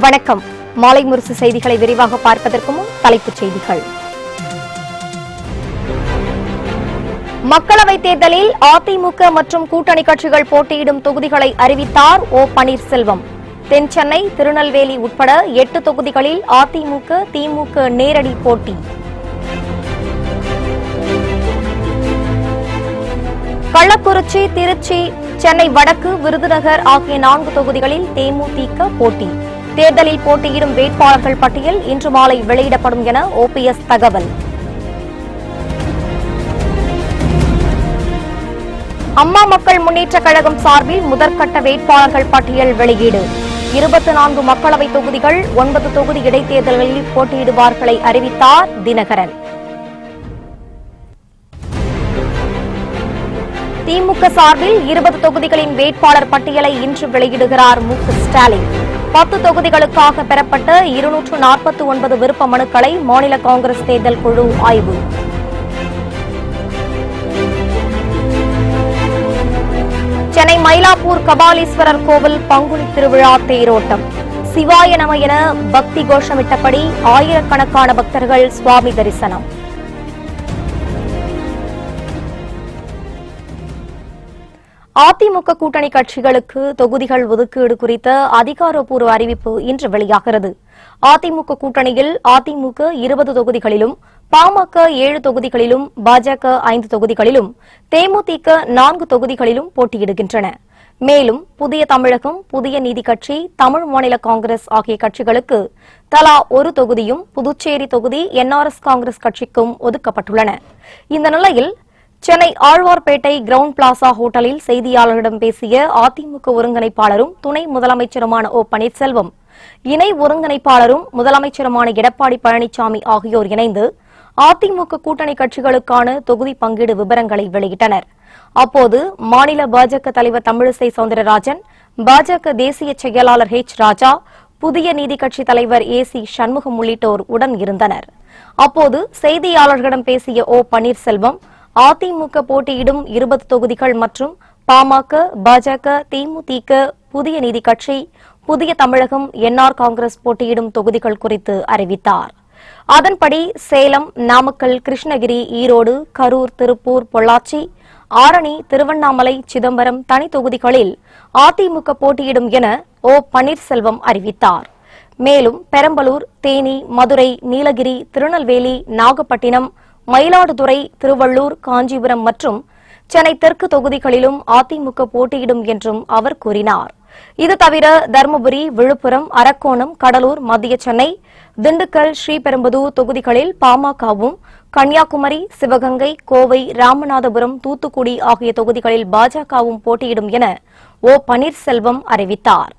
வணக்கம். மாலை முரசு செய்திகளை விரிவாக பார்ப்பதற்கு முன் தலைப்புச் செய்திகள். மக்களவைத் தேர்தலில் அதிமுக மற்றும் கூட்டணி கட்சிகள் போட்டியிடும் தொகுதிகளை அறிவித்தார் ஓ பன்னீர்செல்வம். தென் சென்னை, திருநெல்வேலி உட்பட 8 தொகுதிகளில் அதிமுக, திமுக நேரடி போட்டி. கள்ளக்குறிச்சி, திருச்சி, சென்னை வடக்கு, விருதுநகர் ஆகிய 4 தொகுதிகளில் தேமுதிக போட்டி. தேர்தலில் போட்டியிடும் வேட்பாளர்கள் பட்டியல் இன்று மாலை வெளியிடப்படும் என ஓபிஎஸ் தகவல். அம்மா மக்கள் முன்னேற்றக் கழகம் சார்பில் முதற்கட்ட வேட்பாளர்கள் பட்டியல் வெளியீடு. 24 மக்களவைத் தொகுதிகள், 9 தொகுதி இடைத்தேர்தல்களில் போட்டியிடுவார்களை அறிவித்தார் தினகரன். திமுக சார்பில் 20 தொகுதிகளின் வேட்பாளர் பட்டியலை இன்று வெளியிடுகிறார் மு க ஸ்டாலின். 10 தொகுதிகளுக்காக பெறப்பட்ட 249 விருப்ப மனுக்களை மாநில காங்கிரஸ் தேர்தல் குழு ஆய்வு. சென்னை மயிலாப்பூர் கபாலீஸ்வரர் கோவில் பங்குனி திருவிழா தேரோட்டம். சிவாய நம என பக்தி கோஷமிட்டபடி ஆயிரக்கணக்கான பக்தர்கள் சுவாமி தரிசனம். அதிமுக கூட்டணி கட்சிகளுக்கு தொகுதிகள் ஒதுக்கீடு குறித்த அதிகாரப்பூர்வ அறிவிப்பு இன்று வெளியாகிறது. அதிமுக கூட்டணியில் அதிமுக 20 தொகுதிகளிலும், பாமக 7 தொகுதிகளிலும், பாஜக 5 தொகுதிகளிலும், தேமுதிக 4 தொகுதிகளிலும் போட்டியிடுகின்றன. மேலும் புதிய தமிழகம், புதிய நீதி கட்சி, தமிழ் மாநில காங்கிரஸ் ஆகிய கட்சிகளுக்கு தலா 1 தொகுதியும், புதுச்சேரி தொகுதி என்ஆர்எஸ் காங்கிரஸ் கட்சிக்கும் ஒதுக்கப்பட்டுள்ளன. இந்த நிலையில் சென்னை ஆழ்வார்பேட்டை கிரவுண்ட் பிளாசா ஹோட்டலில் செய்தியாளர்களிடம் பேசிய அதிமுக ஒருங்கிணைப்பாளரும் துணை முதலமைச்சருமான ஓ பன்னீர்செல்வம், இணை ஒருங்கிணைப்பாளரும் முதலமைச்சருமான எடப்பாடி பழனிசாமி ஆகியோர் இணைந்து அதிமுக கூட்டணி கட்சிகளுக்கான தொகுதி பங்கீடு விவரங்களை வெளியிட்டனர். அப்போது மாநில பாஜக தலைவர் தமிழிசை சவுந்தரராஜன், பாஜக தேசிய செயலாளர் ராஜா, புதிய நீதி கட்சி தலைவர் சி சண்முகம் உள்ளிட்டோர் உடன் இருந்தனர். அப்போது செய்தியாளர்களிடம் பேசிய ஓ பன்னீர்செல்வம், அதிமுக போட்டியிடும் 20 தொகுதிகள் மற்றும் பாமக, பாஜக, தேமுதிக, புதிய நீதி கட்சி, புதிய தமிழகம், என்ஆர் காங்கிரஸ் போட்டியிடும் தொகுதிகள் குறித்து அறிவித்தார். அதன்படி சேலம், நாமக்கல், கிருஷ்ணகிரி, ஈரோடு, கரூர், திருப்பூர், பொள்ளாச்சி, ஆரணி, திருவண்ணாமலை, சிதம்பரம் தனி தொகுதிகளில் அதிமுக போட்டியிடும் என ஓ பன்னீர்செல்வம் அறிவித்தார். மேலும் பெரம்பலூர், தேனி, மதுரை, நீலகிரி, திருநெல்வேலி, நாகப்பட்டினம், மயிலாடுதுறை, திருவள்ளூர், காஞ்சிபுரம் மற்றும் சென்னை தெற்கு தொகுதிகளிலும் அதிமுக போட்டியிடும் என்றும் அவர் கூறினார். இது தவிர தருமபுரி, விழுப்புரம், அரக்கோணம், கடலூர், மத்திய சென்னை, திண்டுக்கல், ஸ்ரீபெரும்புதூர் தொகுதிகளில் பாமகவும், கன்னியாகுமரி, சிவகங்கை, கோவை, ராமநாதபுரம், தூத்துக்குடி ஆகிய தொகுதிகளில் பாஜகவும் போட்டியிடும் என ஓ பன்னீர்செல்வம் அறிவித்தார்.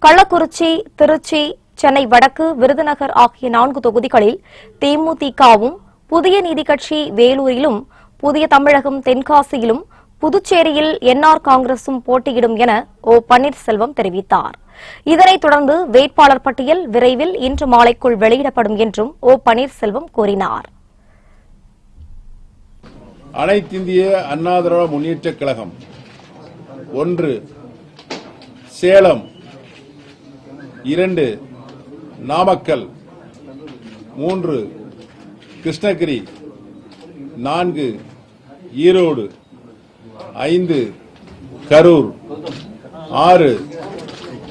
கள்ளக்குறிச்சி, திருச்சி, சென்னை வடக்கு, விருதுநகர் ஆகிய 4 தொகுதிகளில் தேமுதிகவும், புதிய நீதி கட்சி வேலூரிலும், புதிய தமிழகம் தென்காசியிலும், புதுச்சேரியில் என்ஆர் காங்கிரசும் போட்டியிடும் என ஓ பன்னீர்செல்வம் தெரிவித்தார். இதனைத் தொடர்ந்து வேட்பாளர் பட்டியல் விரைவில் இன்று மாலைக்குள் வெளியிடப்படும் என்றும் ஓ பன்னீர்செல்வம் கூறினார். அனைத்திந்திய அண்ணா திராவிட முன்னேற்றக் கழகம் 1, சேலம் 2, நாமக்கல் 3, கிருஷ்ணகிரி 4, ஈரோடு 5, கரூர் 6,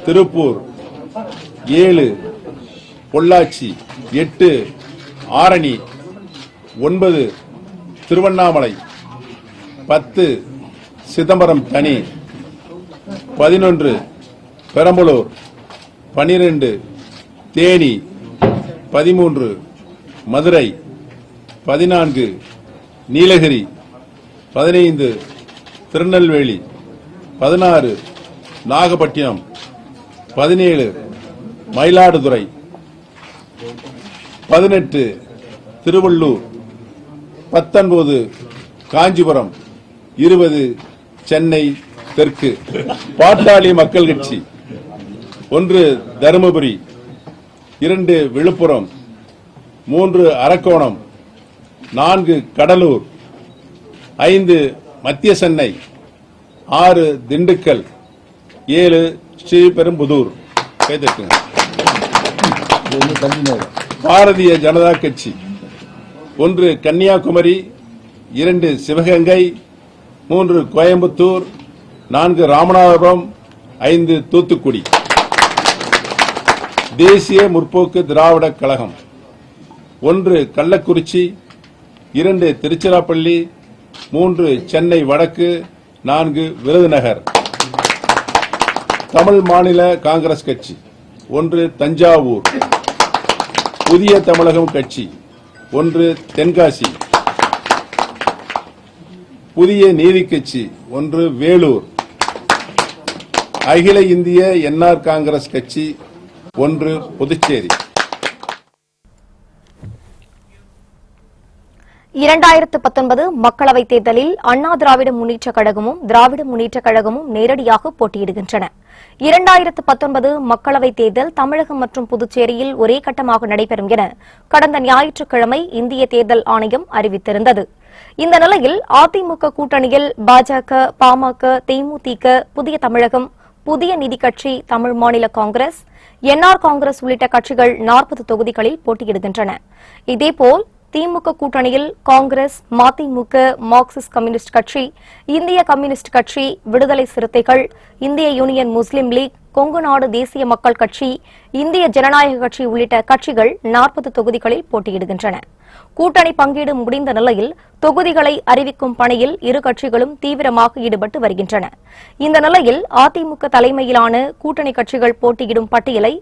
திருப்பூர் 7, பொள்ளாச்சி 8, ஆரணி 9, திருவண்ணாமலை 10, சிதம்பரம் தனி 11, பெரம்பலூர் 12, தேனி 13, மதுரை 14, நீலகிரி 15, திருநெல்வேலி 16, நாகப்பட்டினம் 17, மயிலாடுதுறை 18, திருவள்ளூர் 19, காஞ்சிபுரம் 20, சென்னை தெற்கு. பாட்டாளி மக்கள் கட்சி 1, தருமபுரி 2, விழுப்புரம் 3, அரக்கோணம் 4, கடலூர் 5, மத்திய சென்னை 6, திண்டுக்கல் 7, ஸ்ரீபெரும்புதூர். பாரதிய ஜனதா கட்சி 1 கன்னியாகுமரி, 2 சிவகங்கை, 3 கோயம்புத்தூர், 4 ராமநாதபுரம், 5 தூத்துக்குடி. தேசிய முற்போக்கு திராவிட கழகம் 1 கள்ளக்குறிச்சி, 2 திருச்சிராப்பள்ளி, 3 சென்னை வடக்கு, 4 விருதுநகர். தமிழ் மாநில காங்கிரஸ் கட்சி 1 தஞ்சாவூர். புதிய தமிழகம் கட்சி 1 தென்காசி. புதிய நீதி கட்சி 1 வேலூர். அகில இந்திய என்ஆர் காங்கிரஸ் கட்சி 1 புதுச்சேரி. 2019 மக்களவைத் தேர்தலில் அண்ணா திராவிட முன்னேற்றக் கழகமும் திராவிட முன்னேற்றக் கழகமும் நேரடியாக போட்டியிடுகின்றன. 2019 மக்களவைத் தேர்தல் தமிழகம் மற்றும் புதுச்சேரியில் ஒரே கட்டமாக நடைபெறும் என கடந்த ஞாயிற்றுக்கிழமை இந்திய தேர்தல் ஆணையம் அறிவித்திருந்தது. இந்த நிலையில் அதிமுக கூட்டணியில் பாஜக, பாமக, தேமுதிக, புதிய தமிழகம், புதிய நீதி கட்சி, தமிழ் மாநில காங்கிரஸ், என்ஆர் காங்கிரஸ் உள்ளிட்ட கட்சிகள் 40 தொகுதிகளில் போட்டியிடுகின்றன. இதேபோல் திமுக கூட்டணியில் காங்கிரஸ், மதிமுக, மார்க்சிஸ்ட் கம்யூனிஸ்ட் கட்சி, இந்திய கம்யூனிஸ்ட் கட்சி, விடுதலை சிறுத்தைகள், இந்திய யூனியன் முஸ்லீம் லீக், கொங்கு நாடு தேசிய மக்கள் கட்சி, இந்திய ஜனநாயக கட்சி உள்ளிட்ட கட்சிகள் 40 தொகுதிகளில் போட்டியிடுகின்றன. கூட்டணி பங்கீடு முடிந்த நிலையில் தொகுதிகளை அறிவிக்கும் பணியில் இரு கட்சிகளும் தீவிரமாக ஈடுபட்டு வருகின்றன. இந்த நிலையில் அதிமுக தலைமையிலான கூட்டணி கட்சிகள் போட்டியிடும் பட்டியலை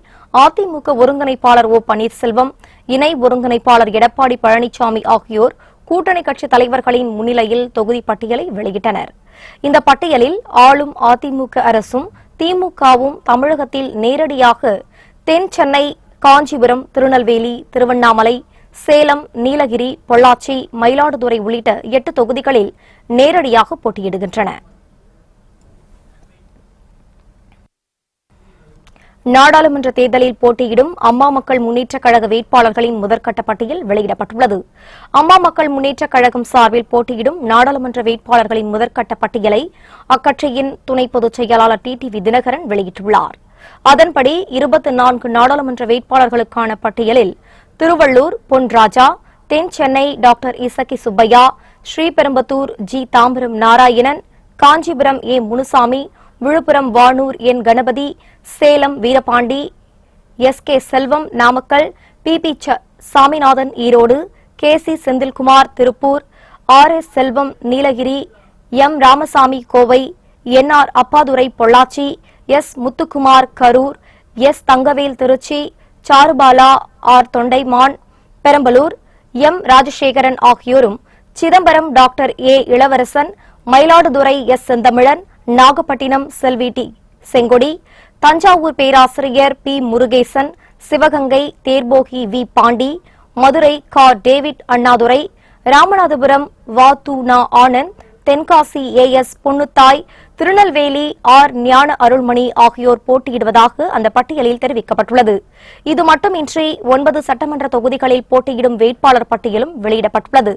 அதிமுக ஒருங்கிணைப்பாளர் ஓ பன்னீர்செல்வம், இணை ஒருங்கிணைப்பாளர் எடப்பாடி பழனிசாமி ஆகியோர் கூட்டணி கட்சி தலைவர்களின் முன்னிலையில் தொகுதி பட்டியலை வெளியிட்டனர். இந்த பட்டியலில் ஆளும் அதிமுக அரசும் திமுகவும் தமிழகத்தில் நேரடியாக தென் சென்னை, காஞ்சிபுரம், திருநெல்வேலி, திருவண்ணாமலை, சேலம், நீலகிரி, பொள்ளாச்சி, மயிலாடுதுறை உள்ளிட்ட 8 தொகுதிகளில் நேரடியாக போட்டியிடுகின்றன. நாடாளுமன்ற தேர்தலில் போட்டியிடும் அம்மா மக்கள் முன்னேற்றக் கழக வேட்பாளர்களின் முதற்கட்ட பட்டியல் வெளியிடப்பட்டுள்ளது. அம்மா மக்கள் முன்னேற்றக் கழகம் சார்பில் போட்டியிடும் நாடாளுமன்ற வேட்பாளர்களின் முதற்கட்ட பட்டியலை அக்கட்சியின் துணை பொதுச் செயலாளர் டிடிவி தினகரன் வெளியிட்டுள்ளார். அதன்படி 24 நாடாளுமன்ற வேட்பாளர்களுக்கான பட்டியலில் திருவள்ளூர் பொன் ராஜா, தென் Chennai doctor Isakki Subbiah, Sriperumbudur G Tambaram Narayanan, Kanchipuram A Munusamy, Viluppuram Vanur N Ganapathy, Salem Veerapandi, S K Selvam Namakkal, P P Saminathan Erode, K C Senthilkumar Tiruppur, R S Selvam Nilgiris, M Ramasamy Kovai, N R Appadurai Pollachi, S Muthukumar Karur, S Thangavel Tiruchi, Charubala R Thondaiman Perambalur, M Rajasekaran ஆகியோரும், Chidambaram doctor A Ilavarasan, Mayiladuthurai S Senthamizhan, Nagapattinam செல்வி டி செங்கொடி, தஞ்சாவூர் பேராசிரியர் பி முருகேசன், சிவகங்கை தேர்போகி வி பாண்டி, மதுரை கா டேவிட் அண்ணாதுரை, ராமநாதபுரம் வ து நா Anand, Tenkasi A S Ponnuthai, Tirunelveli R Gnana Arulmani ஆகியோர் போட்டியிடுவதாக அந்த பட்டியலில் தெரிவிக்கப்பட்டுள்ளது. இது மட்டுமின்றி 9 சட்டமன்ற தொகுதிகளில் போட்டியிடும் வேட்பாளர் பட்டியலும் வெளியிடப்பட்டுள்ளது.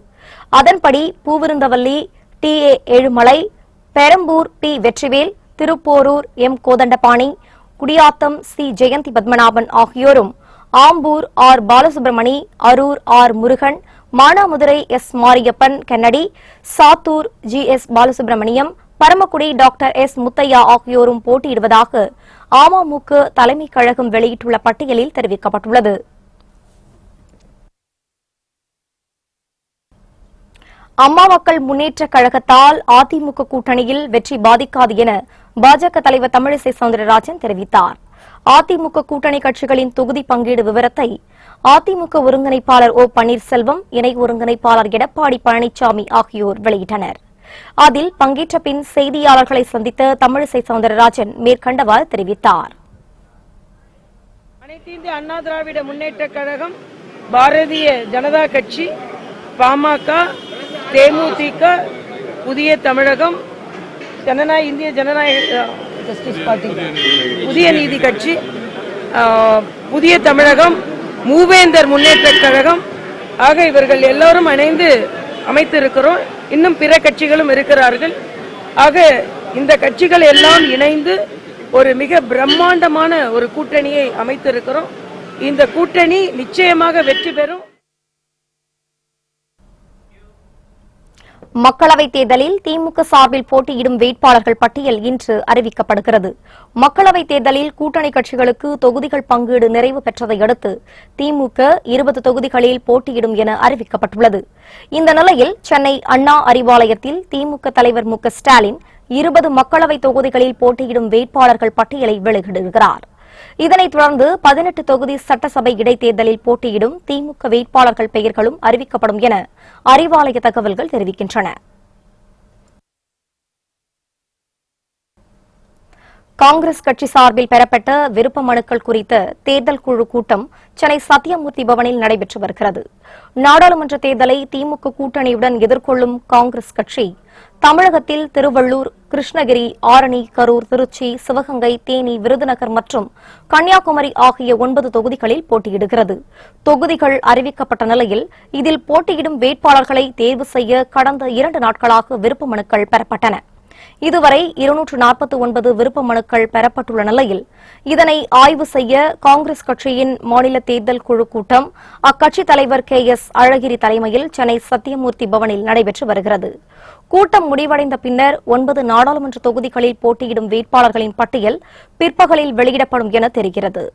அதன்படி Poonamallee T A Ezhumalai, Perambur P Vetrivel, Thiruporur M Kothandapani, Gudiyatham C Jayanthi Padmanabhan ஆகியோரும், Ambur R Balasubramani, Harur R Murugan, Manamadurai S Mariappan Kennedy, Sattur G S Balasubramaniam, Paramakudi doctor S Muthiah ஆகியோரும் போட்டியிடுவதாக அமமுக தலைமை கழகம் வெளியிட்டுள்ள பட்டியலில் தெரிவிக்கப்பட்டுள்ளது. அம்மா மக்கள் முன்னேற்றக் கழகத்தால் அதிமுக கூட்டணியில் வெற்றி பாதிக்காது என பாஜக தலைவர் தமிழிசை சவுந்தரராஜன் தெரிவித்தார். அதிமுக கூட்டணி கட்சிகளின் தொகுதி பங்கீடு விவரத்தை அதிமுக ஒருங்கிணைப்பாளர் ஓ பன்னீர்செல்வம், இணை ஒருங்கிணைப்பாளர் எடப்பாடி பழனிசாமி ஆகியோர் வெளியிட்டனர். அதில் பங்கேற்ற பின் செய்தியாளர்களை சந்தித்த தமிழிசை சவுந்தரராஜன் மேற்கண்டவாறு தெரிவித்தார். அனைத்து இந்திய அண்ணா திராவிட முன்னேற்றக் கழகம், பாரதிய ஜனதா கட்சி, பாமக, தேமுதிக, புதிய தமிழகம், இந்திய ஜனநாயக ஜஸ்டிஸ் பார்ட்டி, புதிய நீதி கட்சி, புதிய தமிழகம், மூவேந்தர் முன்னேற்றக் கழகம் ஆக இவர்கள் எல்லோரும் இணைந்து அமைத்திருக்கிறோம். இன்னும் பிற கட்சிகளும் இருக்கிறார்கள். ஆக இந்த கட்சிகள் எல்லாம் இணைந்து ஒரு மிக பிரம்மாண்டமான ஒரு கூட்டணியை அமைத்திருக்கிறோம். இந்த கூட்டணி நிச்சயமாக வெற்றி பெறும். மக்களவைத் தேர்தலில் திமுக சார்பில் போட்டியிடும் வேட்பாளர்கள் பட்டியல் இன்று அறிவிக்கப்படுகிறது. மக்களவைத் தேர்தலில் கூட்டணி கட்சிகளுக்கு தொகுதிகள் பங்கீடு நிறைவு பெற்றதை அடுத்து திமுக 20 தொகுதிகளில் போட்டியிடும் என அறிவிக்கப்பட்டுள்ளது. இந்த நிலையில் சென்னை அண்ணா அறிவாலயத்தில் திமுக தலைவர் மு க ஸ்டாலின் 20 மக்களவைத் தொகுதிகளில் போட்டியிடும் வேட்பாளர்கள் பட்டியலை வெளியிடுகிறார். இதனைத் தொடர்ந்து 18 தொகுதி சட்டசபை இடைத்தேர்தலில் போட்டியிடும் திமுக வேட்பாளர்கள் பெயர்களும் அறிவிக்கப்படும் என அறிவாலய தகவல்கள் தெரிவிக்கின்றன. காங்கிரஸ் கட்சி சார்பில் பெறப்பட்ட விருப்ப மனுக்கள் குறித்த தேர்தல் குழு கூட்டம் சென்னை சத்தியமூர்த்தி பவனில் நடைபெற்று வருகிறது. நாடாளுமன்ற தேர்தலை திமுக கூட்டணியுடன் எதிர்கொள்ளும் காங்கிரஸ் கட்சி தமிழகத்தில் திருவள்ளூர், கிருஷ்ணகிரி, ஆரணி, கரூர், திருச்சி, சிவகங்கை, தேனி, விருதுநகர் மற்றும் கன்னியாகுமரி ஆகிய 9 தொகுதிகளில் போட்டியிடுகிறது. தொகுதிகள் அறிவிக்கப்பட்ட நிலையில் இதில் போட்டியிடும் வேட்பாளர்களை தேர்வு செய்ய கடந்த 2 நாட்களாக விருப்ப மனுக்கள் பெறப்பட்டன. இதுவரை 249 விருப்ப மனுக்கள் பெறப்பட்டுள்ள நிலையில் இதனை ஆய்வு செய்ய காங்கிரஸ் கட்சியின் மாநில தேர்தல் குழு கூட்டம் அக்கட்சித் தலைவர் KS அழகிரி தலைமையில் சென்னை சத்தியமூர்த்தி பவனில் நடைபெற்று வருகிறது. கூட்டம் முடிவடைந்த பின்னர் 9 நாடாளுமன்ற தொகுதிகளில் போட்டியிடும் வேட்பாளர்களின் பட்டியல் பிற்பகலில் வெளியிடப்படும் என தெரிகிறது.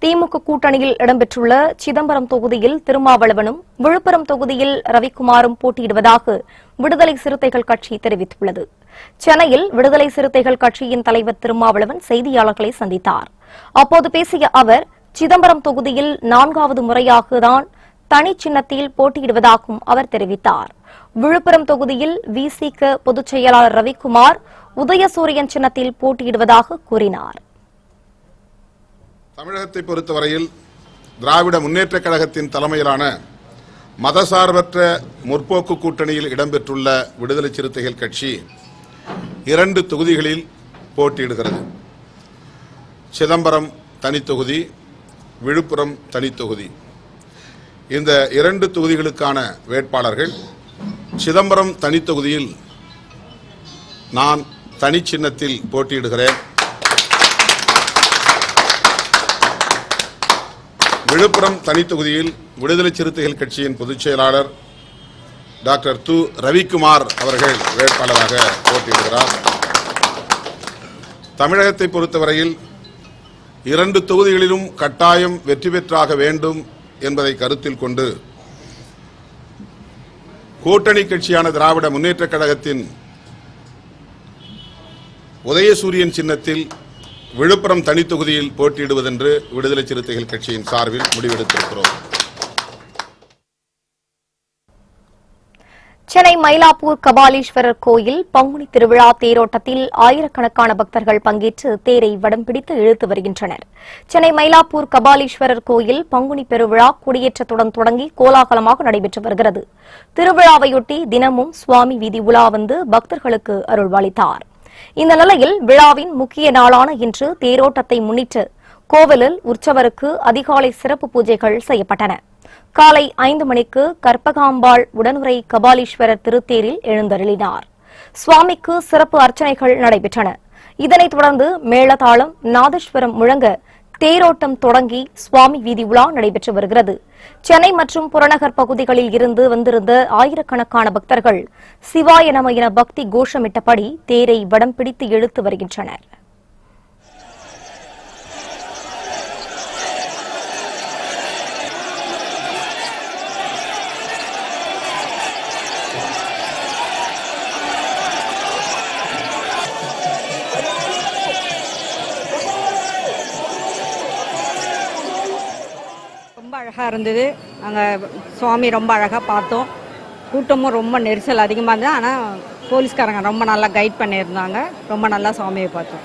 திமுக கூட்டணியில் இடம்பெற்றுள்ள சிதம்பரம் தொகுதியில் திருமாவளவனும், விழுப்புரம் தொகுதியில் ரவிக்குமாரும் போட்டியிடுவதாக விடுதலை சிறுத்தைகள் கட்சி தெரிவித்துள்ளது. சென்னையில் விடுதலை சிறுத்தைகள் கட்சியின் தலைவர் திருமாவளவன் செய்தியாளர்களை சந்தித்தார். அப்போது பேசிய அவர், சிதம்பரம் தொகுதியில் 4வது முறையாகத்தான் தனி சின்னத்தில் போட்டியிடுவதாகவும் அவர் தெரிவித்தார். விழுப்புரம் தொகுதியில் VCக பொதுச் செயலாளர் ரவிக்குமார் உதயசூரியன் சின்னத்தில் போட்டியிடுவதாக கூறினார். தமிழகத்தை பொறுத்தவரையில் திராவிட முன்னேற்றக் கழகத்தின் தலைமையிலான மதசார்பற்ற முற்போக்கு கூட்டணியில் இடம்பெற்றுள்ள விடுதலை சிறுத்தைகள் கட்சி 2 தொகுதிகளில் போட்டியிடுகிறது. சிதம்பரம் தனித்தொகுதி, விழுப்புரம் தனித்தொகுதி. இந்த 2 தொகுதிகளுக்கான வேட்பாளர்கள், சிதம்பரம் தனித்தொகுதியில் நான் தனி சின்னத்தில் போட்டியிடுகிறேன். விழுப்புரம் தனித்தொகுதியில் விடுதலை சிறுத்தைகள் கட்சியின் பொதுச் செயலாளர் டாக்டர் ரவிக்குமார் அவர்கள் வேட்பாளராக போட்டியிடுகிறார். தமிழகத்தை பொறுத்தவரையில் 2 தொகுதிகளிலும் கட்டாயம் வெற்றி பெற்றாக வேண்டும் என்பதை கருத்தில் கொண்டு கூட்டணி கட்சியான திராவிட முன்னேற்றக் கழகத்தின் உதயசூரியன் சின்னத்தில் விழுப்புரம் தனித்தொகுதியில் போட்டியிடுவதென்று விடுதலை சிறுத்தைகள் கட்சியின் சார்பில் முடிவெடுத்திருக்கிறோம். சென்னை மயிலாப்பூர் கபாலீஸ்வரர் கோயில் பங்குனி திருவிழா தேரோட்டத்தில் ஆயிரக்கணக்கான பக்தர்கள் பங்கேற்று தேரை வடம் பிடித்து இழுத்து வருகின்றனர். சென்னை மயிலாப்பூர் கபாலீஸ்வரர் கோயில் பங்குனி பெருவிழா கொடியேற்றத்துடன் தொடங்கி கோலாகலமாக நடைபெற்று வருகிறது. திருவிழாவையொட்டி தினமும் சுவாமி வீதி உலா வந்து பக்தர்களுக்கு அருள்வாளித்தார். இந்த நிலையில் விழாவின் முக்கிய நாளான இன்று தேரோட்டத்தை முன்னிட்டு கோவிலில் உற்சவருக்கு அதிகாலை சிறப்பு பூஜைகள் செய்யப்பட்டன. காலை 5 மணிக்கு கற்பகாம்பாள் உடனுரை கபாலீஸ்வரர் திருத்தேரில் எழுந்தருளினார். சுவாமிக்கு சிறப்பு அர்ச்சனைகள் நடைபெற்றன. இதனைத் தொடர்ந்து மேளதாளம், நாதஸ்வரம் முழங்க தேரோட்டம் தொடங்கி சுவாமி வீதி உலா நடைபெற்று வருகிறது. சென்னை மற்றும் புறநகர் பகுதிகளில் இருந்து வந்திருந்த ஆயிரக்கணக்கான பக்தர்கள் சிவாய நம என பக்தி கோஷமிட்டபடி தேரை வடம் பிடித்து இழுத்து வருகின்றனர். ரொம்ப அழகாக இருந்தது. அங்கே சுவாமி ரொம்ப அழகாக பார்த்தோம். கூட்டமும் ரொம்ப நெரிசல் அதிகமாக இருந்தது. ஆனால் போலீஸ்காரங்க ரொம்ப நல்லா கைட் பண்ணியிருந்தாங்க. ரொம்ப நல்லா சுவாமியை பார்த்தோம்.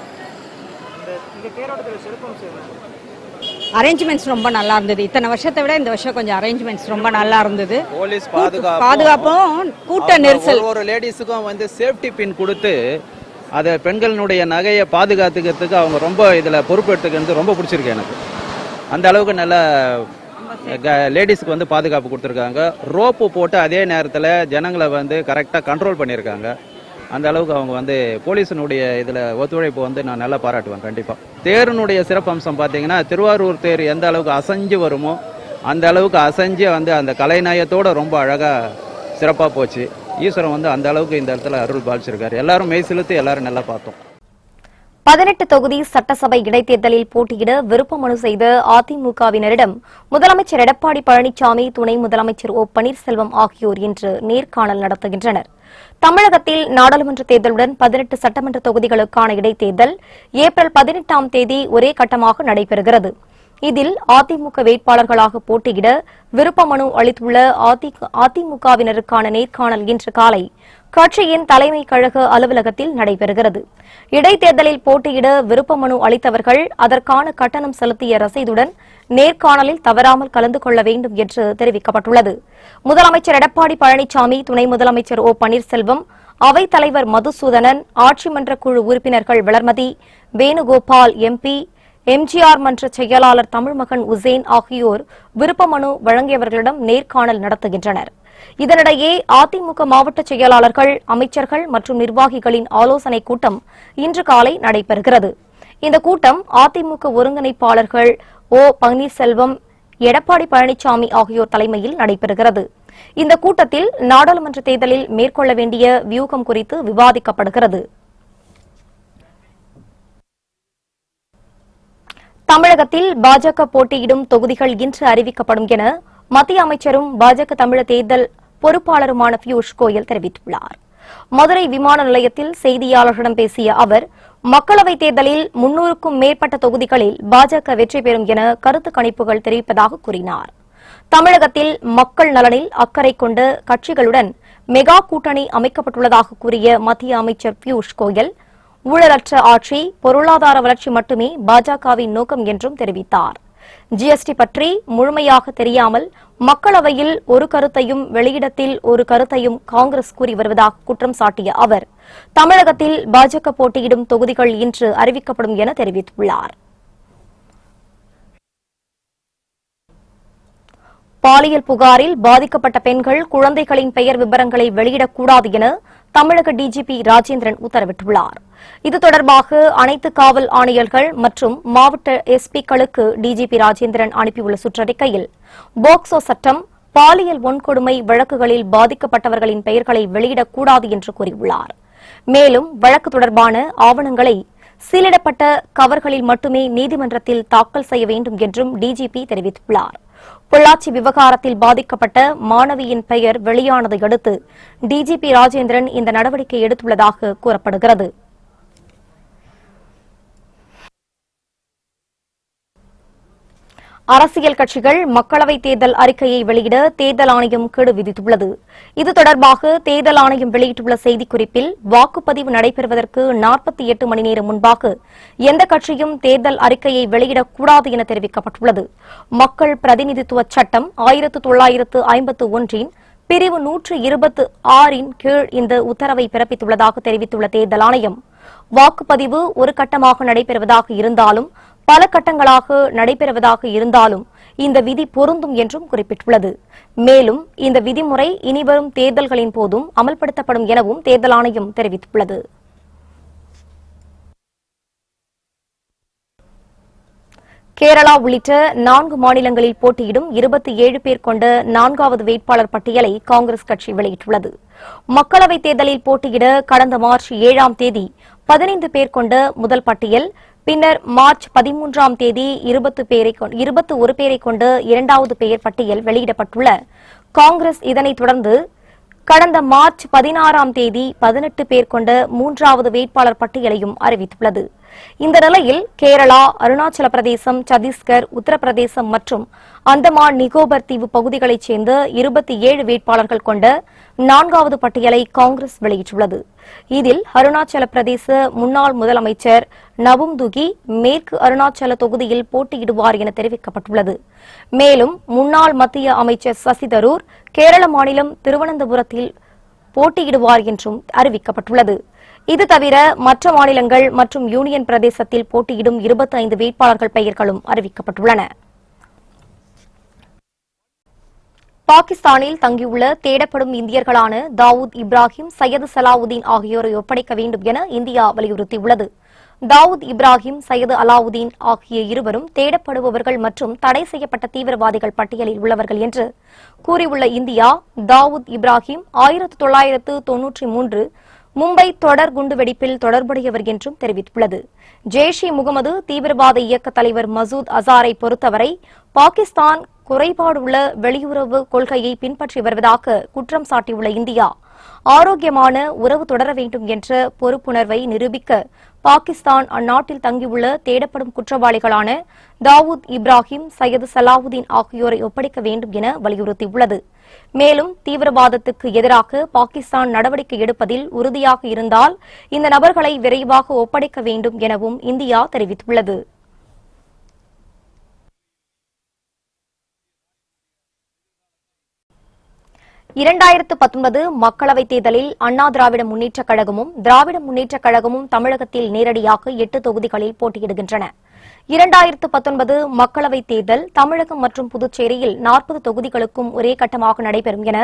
அரேஞ்ச்மெண்ட்ஸ் ரொம்ப நல்லா இருந்தது. இத்தனை வருஷத்தை விட இந்த வருஷம் கொஞ்சம் அரேஞ்ச்மெண்ட்ஸ் ரொம்ப நல்லா இருந்தது. போலீஸ் பாதுகாப்பும் கூட்ட நெரிசல். ஒரு லேடிஸுக்கும் வந்து சேஃப்டி பின் கொடுத்து அதை பெண்களினுடைய நகையை பாதுகாத்துக்கிறதுக்கு அவங்க ரொம்ப இதில் பொறுப்பெடுத்துக்கிறது ரொம்ப பிடிச்சிருக்கு எனக்கு. அந்த அளவுக்கு நல்ல லேடிஸுக்கு வந்து பாதுகாப்பு கொடுத்துருக்காங்க. ரோப்பு போட்டு அதே நேரத்தில் ஜனங்களை வந்து கரெக்டாக கண்ட்ரோல் பண்ணியிருக்காங்க. அந்த அளவுக்கு அவங்க வந்து போலீஸினுடைய இதில் ஒத்துழைப்பு வந்து நான் நல்லா பாராட்டுவேன் கண்டிப்பாக. தேரினுடைய சிறப்பம்சம் பார்த்தீங்கன்னா, திருவாரூர் தேர் எந்த அளவுக்கு அசைஞ்சு வருமோ அந்த அளவுக்கு அசைஞ்சு வந்து அந்த கலைநயத்தோடு ரொம்ப அழகாக சிறப்பாக போச்சு. ஈஸ்வரன் வந்து அந்த அளவுக்கு இந்த இடத்துல அருள் பாலிச்சிருக்காரு. எல்லாரும் மெய் செலுத்தி எல்லாரும் நல்லா பார்த்தோம். 18 தொகுதி சட்டசபை இடைத்தேர்தலில் போட்டியிட விருப்ப மனு செய்த அதிமுகவினரிடம் முதலமைச்சர் எடப்பாடி பழனிசாமி, துணை முதலமைச்சர் ஓ பன்னீர்செல்வம் ஆகியோர் இன்று நேர்காணல் நடத்துகின்றனர். தமிழகத்தில் நாடாளுமன்ற தேர்தலுடன் 18 சட்டமன்ற தொகுதிகளுக்கான இடைத்தேர்தல் ஏப்ரல் 18ஆம் தேதி ஒரே கட்டமாக நடைபெறுகிறது. இதில் அதிமுக வேட்பாளர்களாக போட்டியிட விருப்ப மனு அளித்துள்ள அதிமுகவினருக்கான நேர்காணல் இன்று காலை கட்சியின் தலைமை கழக அலுவலகத்தில் நடைபெறுகிறது. இடைத்தேர்தலில் போட்டியிட விருப்ப மனு அளித்தவர்கள் அதற்கான கட்டணம் செலுத்திய ரசீதுடன் நேர்காணலில் தவறாமல் கலந்து கொள்ள வேண்டும் என்று தெரிவிக்கப்பட்டுள்ளது. முதலமைச்சர் எடப்பாடி பழனிசாமி, துணை முதலமைச்சர் ஓ பன்னீர்செல்வம், அவைத் தலைவர் மதுசூதனன், ஆட்சி மன்ற குழு உறுப்பினர்கள் வளர்மதி, வேணுகோபால் எம்பி, எம்ஜிஆர் மன்ற செயலாளர் தமிழ்மகன் உசேன் ஆகியோர் விருப்ப மனு வழங்கியவர்களிடம் நேர்காணல் நடத்துகின்றனர். இதனிடையே அதிமுக மாவட்ட செயலாளர்கள், அமைச்சர்கள் மற்றும் நிர்வாகிகளின் ஆலோசனைக் கூட்டம் இன்று காலை நடைபெறுகிறது. இந்த கூட்டம் அதிமுக ஒருங்கிணைப்பாளர்கள் ஓ பன்னீர்செல்வம், எடப்பாடி பழனிசாமி ஆகியோர் தலைமையில் நடைபெறுகிறது. இந்த கூட்டத்தில் நாடாளுமன்ற தேர்தலில் மேற்கொள்ள வேண்டிய வியூகம் குறித்து விவாதிக்கப்படுகிறது. தமிழகத்தில் பாஜக போட்டியிடும் தொகுதிகள் இன்று அறிவிக்கப்படும் என மத்திய அமைச்சரும் பாஜக தமிழக தேர்தல் பொறுப்பாளருமான பியூஷ் கோயல் தெரிவித்துள்ளார். மதுரை விமான நிலையத்தில் செய்தியாளர்களிடம் பேசிய அவர், மக்களவைத் தேர்தலில் 300க்கும் மேற்பட்ட தொகுதிகளில் பாஜக வெற்றி பெறும் என கருத்து கணிப்புகள் தெரிவிப்பதாக கூறினார். தமிழகத்தில் மக்கள் நலனில் அக்கறை கொண்ட கட்சிகளுடன் மெகா கூட்டணி அமைக்கப்பட்டுள்ளதாக கூறிய மத்திய அமைச்சர் பியூஷ் கோயல், ஊழலற்ற ஆட்சி, பொருளாதார வளர்ச்சி மட்டுமே பாஜகவின் நோக்கம் என்றும் தெரிவித்தார். ஜிஎஸ்டி பற்றி முழுமையாக தெரியாமல் மக்களவையில் ஒரு கருத்தையும் வெளியிடத்தில் ஒரு கருத்தையும் காங்கிரஸ் கூறி வருவதாக குற்றம் சாட்டிய அவர், தமிழகத்தில் பாஜக போட்டியிடும் தொகுதிகள் இன்று அறிவிக்கப்படும் என தெரிவித்துள்ளார். பாலியல் புகாரில் பாதிக்கப்பட்ட பெண்கள், குழந்தைகளின் பெயர் விவரங்களை வெளியிடக்கூடாது என தமிழக டிஜிபி ராஜேந்திரன் உத்தரவிட்டுள்ளார். இது தொடர்பாக அனைத்து காவல் ஆணையர்கள் மற்றும் மாவட்ட எஸ்பிக்களுக்கு டிஜிபி ராஜேந்திரன் அனுப்பியுள்ள சுற்றறிக்கையில், போக்சோ சட்டம், பாலியல் வன்கொடுமை வழக்குகளில் பாதிக்கப்பட்டவர்களின் பெயர்களை வெளியிடக்கூடாது என்று கூறியுள்ளார். மேலும் வழக்கு தொடர்பான ஆவணங்களை சீலிடப்பட்ட கவர்களில் மட்டுமே நீதிமன்றத்தில் தாக்கல் செய்ய வேண்டும் என்றும் டிஜிபி தெரிவித்துள்ளார். பொள்ளாச்சி விவகாரத்தில் பாதிக்கப்பட்ட மாணவியின் பெயர் வெளியானதை அடுத்து டிஜிபி ராஜேந்திரன் இந்த நடவடிக்கை எடுத்துள்ளதாக கூறப்படுகிறது. அரசியல் கட்சிகள் மக்களவைத் தேர்தல் அறிக்கையை வெளியிட தேர்தல் ஆணையம் கெடு விதித்துள்ளது. இது தொடர்பாக தேர்தல் ஆணையம் வெளியிட்டுள்ள செய்திக்குறிப்பில், வாக்குப்பதிவு நடைபெறுவதற்கு 48 மணி நேரம் முன்பாக எந்த கட்சியும் தேர்தல் அறிக்கையை வெளியிடக்கூடாது என தெரிவிக்கப்பட்டுள்ளது. மக்கள் பிரதிநிதித்துவ சட்டம் 1951 பிரிவு 126 கீழ் இந்த உத்தரவை பிறப்பித்துள்ளதாக தெரிவித்துள்ள தேர்தல் ஆணையம், வாக்குப்பதிவு ஒரு கட்டமாக நடைபெறுவதாக இருந்தாலும் பல கட்டங்களாக நடைபெறுவதாக இருந்தாலும் இந்த விதி பொருந்தும் என்றும் குறிப்பிட்டுள்ளது. மேலும் இந்த விதிமுறை இனிவரும் தேர்தல்களின் போதும் அமல்படுத்தப்படும் எனவும் தேர்தல் ஆணையம் தெரிவித்துள்ளது. கேரளா உள்ளிட்ட 4 மாநிலங்களில் போட்டியிடும் 27 பேர் கொண்ட 4வது வேட்பாளர் பட்டியலை காங்கிரஸ் கட்சி வெளியிட்டுள்ளது. மக்களவைத் தேர்தலில் போட்டியிட கடந்த மார்ச் 7ஆம் தேதி 15 பேர் கொண்ட முதல் பட்டியல், பின்னர் மார்ச் 13ஆம் தேதி 21 பேரை கொண்ட 2வது பெயர் பட்டியல் வெளியிடப்பட்டுள்ள காங்கிரஸ் இதனைத் தொடர்ந்து கடந்த மார்ச் 16ஆம் தேதி 18 பேர் கொண்ட 3வது வேட்பாளர் பட்டியலையும் அறிவித்துள்ளது. இந்த நிலையில் கேரளா, அருணாச்சல பிரதேசம், சத்தீஸ்கர், உத்தரப்பிரதேசம் மற்றும் அந்தமான் நிகோபர் தீவு பகுதிகளைச் சேர்ந்த 27 வேட்பாளர்கள் கொண்ட 4வது பட்டியலை காங்கிரஸ் வெளியிட்டுள்ளது. இதில் அருணாச்சல பிரதேச முன்னாள் முதலமைச்சர் நபும் துகி மேற்கு அருணாச்சல தொகுதியில் போட்டியிடுவார் என தெரிவிக்கப்பட்டுள்ளது. மேலும் முன்னாள் மத்திய அமைச்சர் சசி தரூர் கேரள மாநிலம் திருவனந்தபுரத்தில் போட்டியிடுவார் என்றும் அறிவிக்கப்பட்டுள்ளது. இது தவிர மற்ற மாநிலங்கள் மற்றும் யூனியன் பிரதேசத்தில் போட்டியிடும் 25 வேட்பாளர்கள் பெயர்களும் அறிவிக்கப்பட்டுள்ளன. பாகிஸ்தானில் தங்கியுள்ள தேடப்படும் இந்தியர்களான தாவூத் இப்ராஹிம், சையது சலாவுதீன் ஆகியோரை ஒப்படைக்க வேண்டும் என இந்தியா வலியுறுத்தியுள்ளது. தாவூத் இப்ராஹிம், சையது அலாவுதீன் ஆகிய இருவரும் தேடப்படுபவர்கள் மற்றும் தடை செய்யப்பட்ட தீவிரவாதிகள் பட்டியலில் உள்ளவர்கள் என்று கூறியுள்ள இந்தியா, தாவூத் இப்ராஹிம் 1993 மும்பை தொடர் குண்டுவெடிப்பில் தொடர்புடையவர் என்றும் தெரிவித்துள்ளது. ஜெய்ஷ்-இ-முகமது தீவிரவாத இயக்க தலைவர் மசூத் அசாரை பொறுத்தவரை பாகிஸ்தான் குறைபாடுள்ள வெளியுறவு கொள்கையை பின்பற்றி வருவதாக குற்றம் சாட்டியுள்ள இந்தியா, ஆரோக்கியமான உறவு தொடர வேண்டும் என்ற பொறுப்புணர்வை நிரூபிக்க பாகிஸ்தான் அந்நாட்டில் தங்கியுள்ள தேடப்படும் குற்றவாளிகளான தாவூத் இப்ராஹிம், சையது சலாவுதீன் ஆகியோரை ஒப்படைக்க வேண்டும் என வலியுறுத்தியுள்ளது. மேலும் தீவிரவாதத்துக்கு எதிராக பாகிஸ்தான் நடவடிக்கை எடுப்பதில் உறுதியாக இருந்தால் இந்த நபர்களை விரைவாக ஒப்படைக்க வேண்டும் எனவும் இந்தியா தெரிவித்துள்ளது. மக்களவைத் தேர்தலில் அண்ணா திராவிட முன்னேற்றக் கழகமும் திராவிட முன்னேற்றக் கழகமும் தமிழகத்தில் நேரடியாக 8 தொகுதிகளில் போட்டியிடுகின்றன. 2019 மக்களவைத் தேர்தல் தமிழகம் மற்றும் புதுச்சேரியில் 40 தொகுதிகளுக்கும் ஒரே கட்டமாக நடைபெறும் என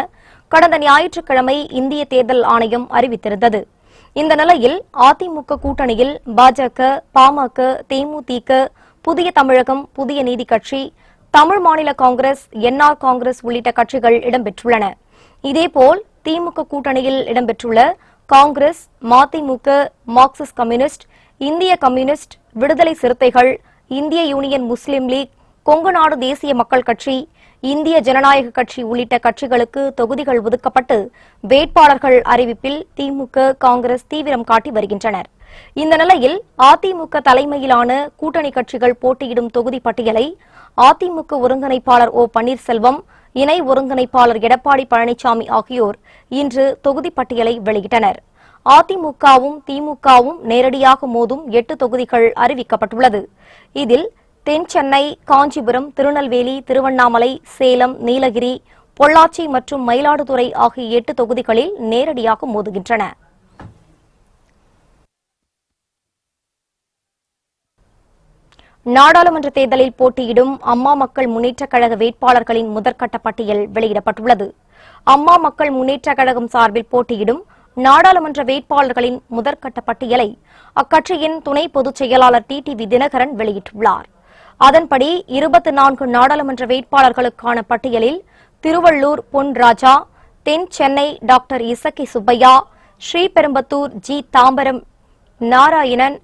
கடந்த ஞாயிற்றுக்கிழமை இந்திய தேர்தல் ஆணையம் அறிவித்திருந்தது. இந்த நிலையில் அதிமுக கூட்டணியில் பாஜக, பாமக, தேமுதிக, புதிய தமிழகம், புதிய நீதி கட்சி, தமிழ் மாநில காங்கிரஸ், என்ஆர் காங்கிரஸ் உள்ளிட்ட கட்சிகள் இடம்பெற்றுள்ளன. இதேபோல் திமுக கூட்டணியில் இடம்பெற்றுள்ள காங்கிரஸ், மதிமுக, மார்க்சிஸ்ட் கம்யூனிஸ்ட், இந்திய கம்யூனிஸ்ட், விடுதலை சிறுத்தைகள், இந்திய யூனியன் முஸ்லீம் லீக், கொங்குநாடு தேசிய மக்கள் கட்சி, இந்திய ஜனநாயக கட்சி உள்ளிட்ட கட்சிகளுக்கு தொகுதிகள் ஒதுக்கப்பட்டு வேட்பாளர்கள் அறிவிப்பில் திமுக, காங்கிரஸ் தீவிரம் காட்டி வருகின்றனர். இந்த நிலையில் அதிமுக தலைமையிலான கூட்டணி கட்சிகள் போட்டியிடும் தொகுதி பட்டியலை அதிமுக ஒருங்கிணைப்பாளர் ஓ பன்னீர்செல்வம், இணை ஒருங்கிணைப்பாளர் எடப்பாடி பழனிசாமி ஆகியோர் இன்று தொகுதி பட்டியலை வெளியிட்டனர். அதிமுகவும் திமுகவும் நேரடியாக மோதும் 8 தொகுதிகள் அறிவிக்கப்பட்டுள்ளது. இதில் தென் சென்னை, காஞ்சிபுரம், திருநெல்வேலி, திருவண்ணாமலை, சேலம், நீலகிரி, பொள்ளாச்சி மற்றும் மயிலாடுதுறை ஆகிய 8 தொகுதிகளில் நேரடியாக மோதுகின்றன. நாடாளுமன்ற தேர்தலில் போட்டியிடும் அம்மா மக்கள் முன்னேற்றக் கழக வேட்பாளர்களின் முதற்கட்ட பட்டியல் வெளியிடப்பட்டுள்ளது. அம்மா மக்கள் முன்னேற்றக் கழகம் சார்பில் போட்டியிடும் நாடாளுமன்ற வேட்பாளர்களின் முதற்கட்ட பட்டியலை அக்கட்சியின் துணை பொதுச் செயலாளர் டிடிவி தினகரன் வெளியிட்டுள்ளார். அதன்படி 24 நாடாளுமன்ற வேட்பாளர்களுக்கான பட்டியலில் திருவள்ளூர் பொன் ராஜா, தென் Chennai doctor Isakki Subbiah, Sriperumbudur G Tambaram Narayanan,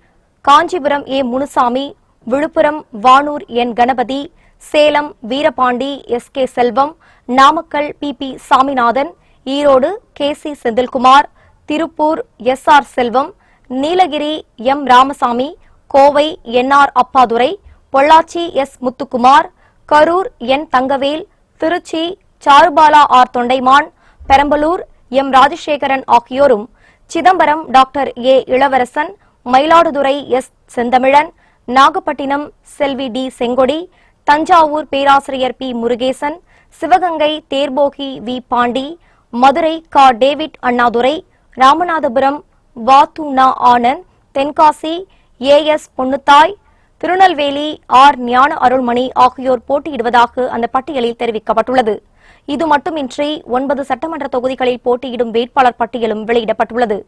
Kanchipuram A Munusamy, Viluppuram Vanur N Ganapathy, Salem Veerapandi S K Selvam, Namakkal P Saminathan, Erode K C Senthilkumar, Tiruppur S R Selvam, Nilgiris M Ramasamy, Kovai N R Appadurai, Pollachi S Muthukumar, Karur N Thangavel, Tiruchi Charubala R Thondaiman, Perambalur M Rajasekaran ஆகியோரும், Chidambaram doctor A Ilavarasan, Mayiladuthurai S Senthamizhan, Nagapattinam செல்வி டி செங்கொடி, தஞ்சாவூர் பேராசிரியர் பி முருகேசன், சிவகங்கை தேர்போகி வி பாண்டி, மதுரை கா டேவிட் அண்ணாதுரை, ராமநாதபுரம் வாத்துனா Anand, Tenkasi A S Ponnuthai, Tirunelveli R Gnana Arulmani ஆகியோர் போட்டியிடுவதாக அந்த பட்டியலில் தெரிவிக்கப்பட்டுள்ளது. இது மட்டுமின்றி 9 சட்டமன்ற தொகுதிகளில் போட்டியிடும் வேட்பாளர் பட்டியலும் வெளியிடப்பட்டுள்ளது.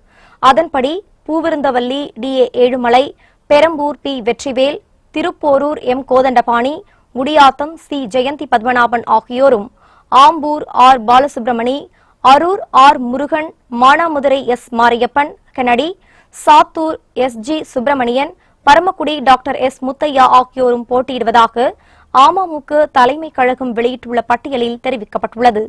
அதன்படி Poonamallee T A Ezhumalai, Perambur P Vetrivel, Thiruporur M Kothandapani, Gudiyatham C Jayanthi Padmanabhan ஆகியோரும், Ambur R Balasubramani, Harur R Murugan, Manamadurai S Mariappan Kennedy, Sattur S G Subramanian, Paramakudi doctor S Muthiah ஆகியோரும் போட்டியிடுவதாக அமமுக தலைமை கழகம் வெளியிட்டுள்ள பட்டியலில் தெரிவிக்கப்பட்டுள்ளது.